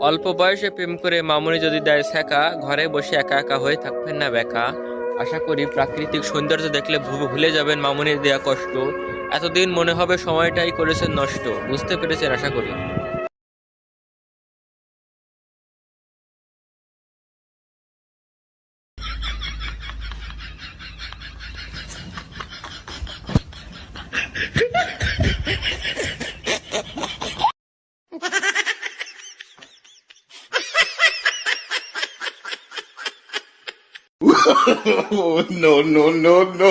অল্প বয়সে প্রেম করে মামুনি যদি দেয় ছ্যাঁকা, ঘরে বসে একা একা হয়ে থাকবেন না বেকা। আশা করি প্রাকৃতিক সৌন্দর্য দেখলে ভুলে যাবেন মামুনির দেয়া কষ্ট। এতদিন মনে হবে সময়টাই করেছেন নষ্ট, বুঝতে পেরেছেন আশা করি। No, no, no, no.